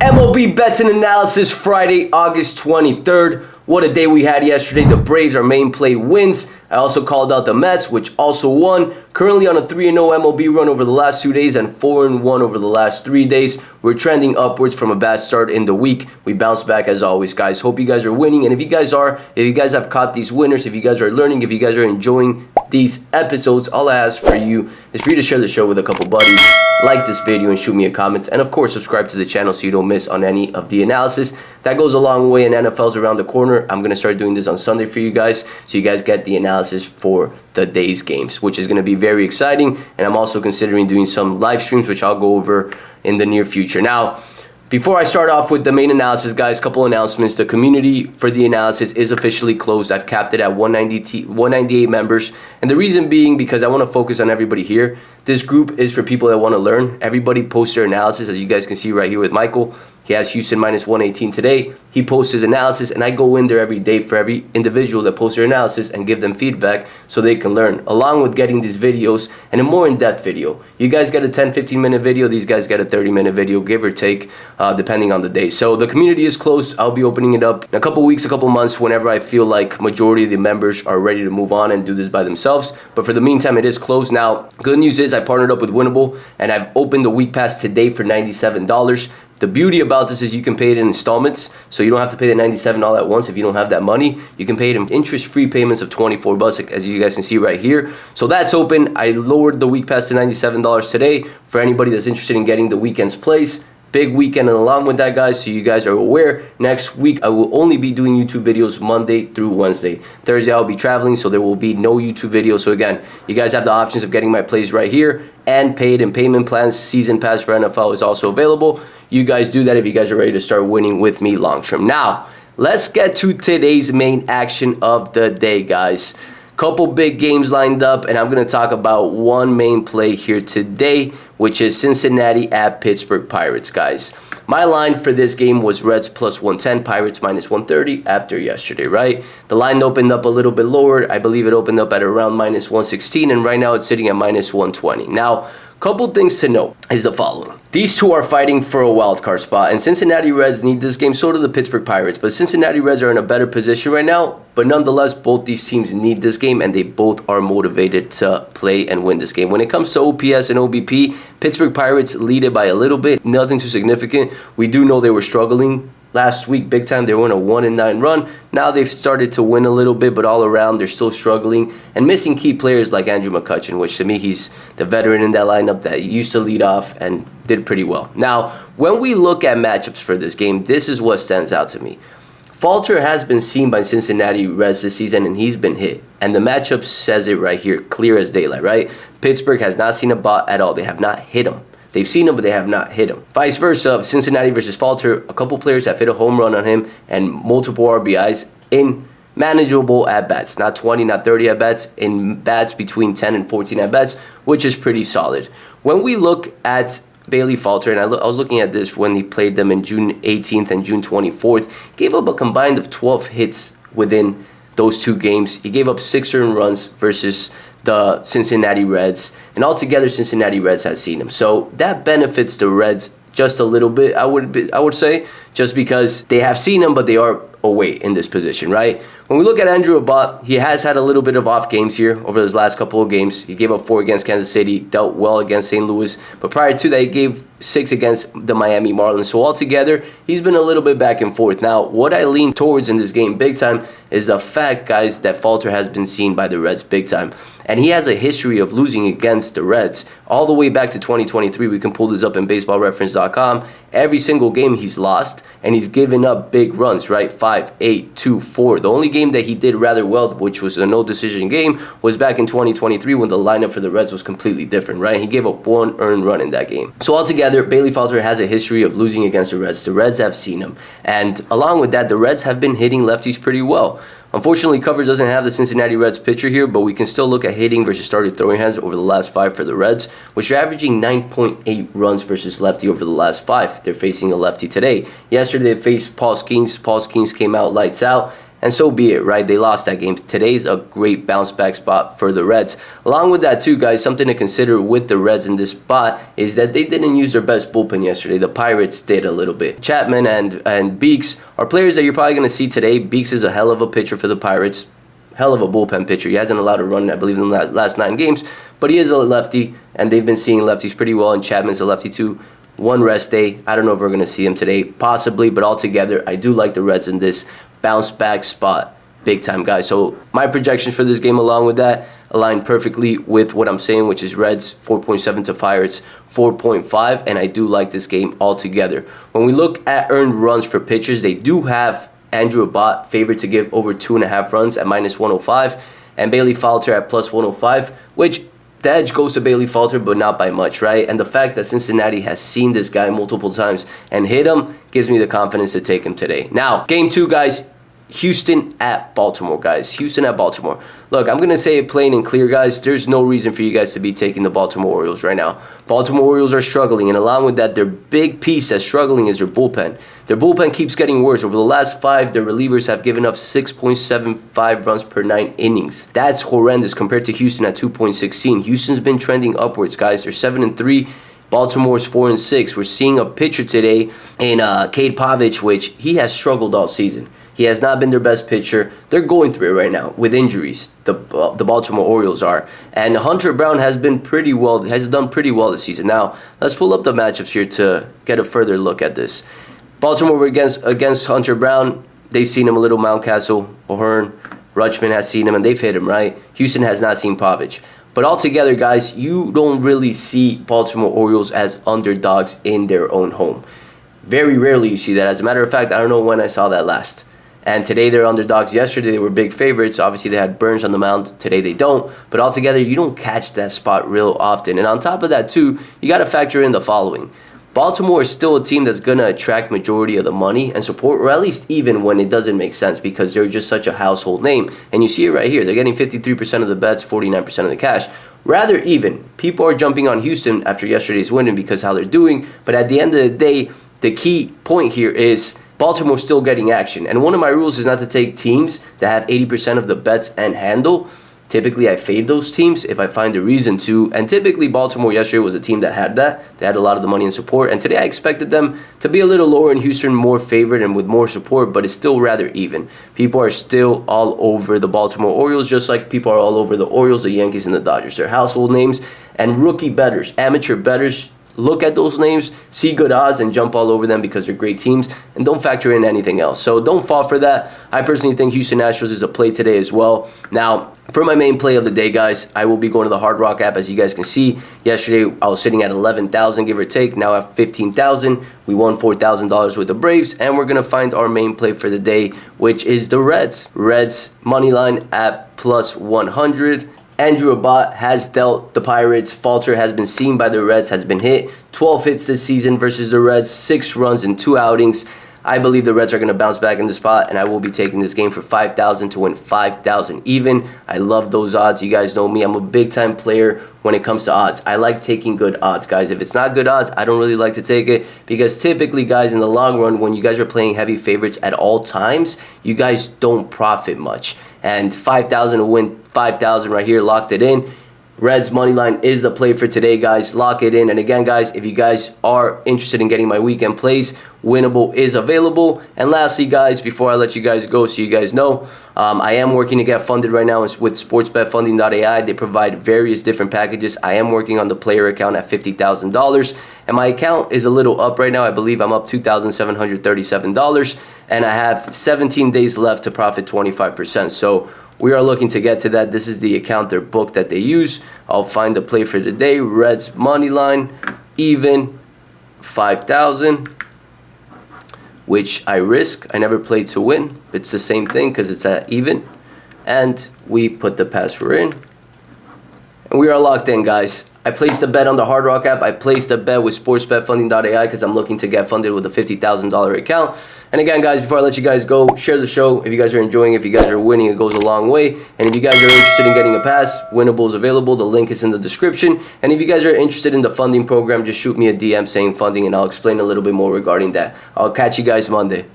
MLB bets and analysis Friday, August 23rd. What a day we had yesterday. The Braves, our main play, wins. I also called out the Mets, which also won. Currently on a 3-0 MLB run over the last 2 days and 4-1 over the last 3 days. We're trending upwards from a bad start in the week. We bounce back as always, guys. Hope you guys are winning. And if you guys have caught these winners, if you guys are learning, if you guys are enjoying these episodes, all I ask for you is for you to share the show with a couple buddies, like this video and shoot me a comment, and of course subscribe to the channel so you don't miss on any of the analysis. That goes a long way, and NFL's around the corner. I'm going to start doing this on Sunday for you guys so you guys get the analysis for the day's games, which is going to be very exciting. And I'm also considering doing some live streams, which I'll go over in the near future. Now, before I start off with the main analysis, guys, couple announcements. The community for the analysis is officially closed. I've capped it at 198 members. And the reason being because I want to focus on everybody here. This group is for people that want to learn. Everybody posts their analysis, as you guys can see right here with Michael. He has Houston minus 118 today. He posts his analysis, and I go in there every day for every individual that posts their analysis and give them feedback so they can learn, along with getting these videos and a more in-depth video. You guys get a 10-15 minute video. These guys get a 30-minute video, give or take, depending on the day. So the community is closed. I'll be opening it up in a couple weeks, a couple months, whenever I feel like majority of the members are ready to move on and do this by themselves. But for the meantime, it is closed. Now, good news is I partnered up with Winnable, and I've opened the week pass today for $97. The beauty about this is you can pay it in installments, so you don't have to pay the $97 all at once if you don't have that money. You can pay it in interest-free payments of $24, as you guys can see right here. So that's open. I lowered the week pass to $97 today for anybody that's interested in getting the weekend's plays. Big weekend, and along with that, guys, so you guys are aware, next week I will only be doing YouTube videos Monday through Wednesday. Thursday I'll be traveling, so there will be no YouTube videos. So again, you guys have the options of getting my plays right here, and paid and payment plans. Season pass for NFL is also available. You guys do that if you guys are ready to start winning with me long term. Now, let's get to today's main action of the day, guys. Couple big games lined up, and I'm going to talk about one main play here today, which is Cincinnati at Pittsburgh Pirates, guys. My line for this game was Reds plus 110, Pirates minus 130 after yesterday, right? The line opened up a little bit lower. I believe it opened up at around minus 116, and right now it's sitting at minus 120. Now, couple things to note is the following. These two are fighting for a wild card spot, and Cincinnati Reds need this game, so do the Pittsburgh Pirates. But Cincinnati Reds are in a better position right now, but nonetheless, both these teams need this game, and they both are motivated to play and win this game. When it comes to OPS and OBP, Pittsburgh Pirates lead it by a little bit, nothing too significant. We do know they were struggling last week big time. They were on a 1-9 run. Now they've started to win a little bit, but all around they're still struggling and missing key players like Andrew McCutchen, which to me he's the veteran in that lineup that used to lead off and did pretty well. Now, when we look at matchups for this game, this is what stands out to me. Falter has been seen by Cincinnati Reds this season, and he's been hit. And the matchup says it right here, clear as daylight, right? Pittsburgh has not seen a bot at all. They have not hit him. They've seen him, but they have not hit him. Vice versa, Cincinnati versus Falter, a couple players have hit a home run on him and multiple RBIs in manageable at-bats. Not 20, not 30 at-bats, in bats between 10 and 14 at-bats, which is pretty solid. When we look at Bailey Falter, and I was looking at this when he played them in June 18th and June 24th, gave up a combined of 12 hits within those two games. He gave up 6 earned runs versus the Cincinnati Reds, and altogether Cincinnati Reds has seen him. So that benefits the Reds just a little bit, I would say, just because they have seen him, but they are away in this position, right? When we look at Andrew Abbott, he has had a little bit of off games here over his last couple of games. He gave up 4 against Kansas City, dealt well against St. Louis, but prior to that, he gave 6 against the Miami Marlins. So altogether, he's been a little bit back and forth. Now, what I lean towards in this game big time is the fact, guys, that Falter has been seen by the Reds big time. And he has a history of losing against the Reds all the way back to 2023. We can pull this up in baseballreference.com. Every single game he's lost, and he's given up big runs, right? 5, 8, 2, 4. The only game that he did rather well, which was a no-decision game, was back in 2023 when the lineup for the Reds was completely different, right? He gave up 1 earned run in that game. So altogether, Bailey Falter has a history of losing against the Reds. The Reds have seen him. And along with that, the Reds have been hitting lefties pretty well. Unfortunately, coverage doesn't have the Cincinnati Reds picture here, but we can still look at hitting versus started throwing hands over the last 5 for the Reds, which are averaging 9.8 runs versus lefty over the last 5. They're facing a lefty today. Yesterday, they faced Paul Skeens. Paul Skeens came out lights out, and so be it, right? They lost that game. Today's a great bounce back spot for the Reds. Along with that too, guys, something to consider with the Reds in this spot is that they didn't use their best bullpen yesterday. The Pirates did a little bit. Chapman and Beeks are players that you're probably going to see today. Beeks is a hell of a pitcher for the Pirates. Hell of a bullpen pitcher. He hasn't allowed a run, I believe, in the last 9 games, but he is a lefty, and they've been seeing lefties pretty well, and Chapman's a lefty too. One rest day. I don't know if we're going to see him today. Possibly, but altogether, I do like the Reds in this bounce back spot. Big time, guys. So my projections for this game along with that align perfectly with what I'm saying, which is Reds 4.7 to Pirates 4.5, and I do like this game altogether. When we look at earned runs for pitchers, they do have Andrew Abbott favored to give over 2.5 runs at -105, and Bailey Falter at +105, which the edge goes to Bailey Falter, but not by much, right? And the fact that Cincinnati has seen this guy multiple times and hit him gives me the confidence to take him today. Now, game 2, guys. Houston at Baltimore, guys. Houston at Baltimore. Look, I'm going to say it plain and clear, guys. There's no reason for you guys to be taking the Baltimore Orioles right now. Baltimore Orioles are struggling, and along with that, their big piece that's struggling is their bullpen. Their bullpen keeps getting worse. Over the last 5, their relievers have given up 6.75 runs per 9 innings. That's horrendous compared to Houston at 2.16. Houston's been trending upwards, guys. They're 7-3. Baltimore's 4-6. We're seeing a pitcher today in Cade Pavich, which he has struggled all season. He has not been their best pitcher. They're going through it right now with injuries. The Baltimore Orioles are, and Hunter Brown has done pretty well this season. Now let's pull up the matchups here to get a further look at this. Baltimore against Hunter Brown. They've seen him a little. Mountcastle, O'Hearn, Rutschman has seen him, and they've hit him, right? Houston has not seen Pavich. But altogether, guys, you don't really see Baltimore Orioles as underdogs in their own home. Very rarely you see that. As a matter of fact, I don't know when I saw that last. And today they're underdogs. Yesterday they were big favorites. Obviously they had Burns on the mound. Today they don't. But altogether you don't catch that spot real often. And on top of that too, you got to factor in the following. Baltimore is still a team that's going to attract majority of the money and support, or at least even when it doesn't make sense, because they're just such a household name. And you see it right here. They're getting 53% of the bets, 49% of the cash. Rather even. People are jumping on Houston after yesterday's winning because how they're doing. But at the end of the day, the key point here is Baltimore's still getting action. And one of my rules is not to take teams that have 80% of the bets and handle. Typically, I fade those teams if I find a reason to. And typically, Baltimore yesterday was a team that had that. They had a lot of the money and support. And today, I expected them to be a little lower and Houston more favored and with more support, but it's still rather even. People are still all over the Baltimore Orioles, just like people are all over the Orioles, the Yankees, and the Dodgers. They're household names. And rookie bettors, amateur bettors, look at those names, see good odds, and jump all over them because they're great teams, and don't factor in anything else. So don't fall for that. I personally think Houston Astros is a play today as well. Now, for my main play of the day, guys, I will be going to the Hard Rock app. As you guys can see, yesterday I was sitting at 11,000, give or take. Now at 15,000. We won $4,000 with the Braves, and we're going to find our main play for the day, which is the Reds. Reds money line at +100. Andrew Abbott has dealt the Pirates. Falter has been seen by the Reds, has been hit. 12 hits this season versus the Reds, 6 runs in 2 outings. I believe the Reds are going to bounce back in the spot, and I will be taking this game for 5,000 to win 5,000 even. I love those odds. You guys know me. I'm a big-time player when it comes to odds. I like taking good odds, guys. If it's not good odds, I don't really like to take it because typically, guys, in the long run, when you guys are playing heavy favorites at all times, you guys don't profit much. And 5,000 to win 5,000 right here, locked it in. Reds money line is the play for today, guys. Lock it in. And again, guys, if you guys are interested in getting my weekend plays, Winnable is available. And lastly, guys, before I let you guys go, so you guys know, I am working to get funded right now with sportsbetfunding.ai. They provide various different packages. I am working on the player account at $50,000. And my account is a little up right now. I believe I'm up $2,737. And I have 17 days left to profit 25%. So we are looking to get to that. This is the account, their book that they use. I'll find the play for today. Reds money line, even 5,000, which I risk. I never played to win. It's the same thing because it's at even. And we put the password in. And we are locked in, guys. I placed a bet on the Hard Rock app. I placed a bet with sportsbetfunding.ai because I'm looking to get funded with a $50,000 account. And again, guys, before I let you guys go, share the show. If you guys are enjoying it, if you guys are winning, it goes a long way. And if you guys are interested in getting a pass, Winnable is available. The link is in the description. And if you guys are interested in the funding program, just shoot me a DM saying funding, and I'll explain a little bit more regarding that. I'll catch you guys Monday.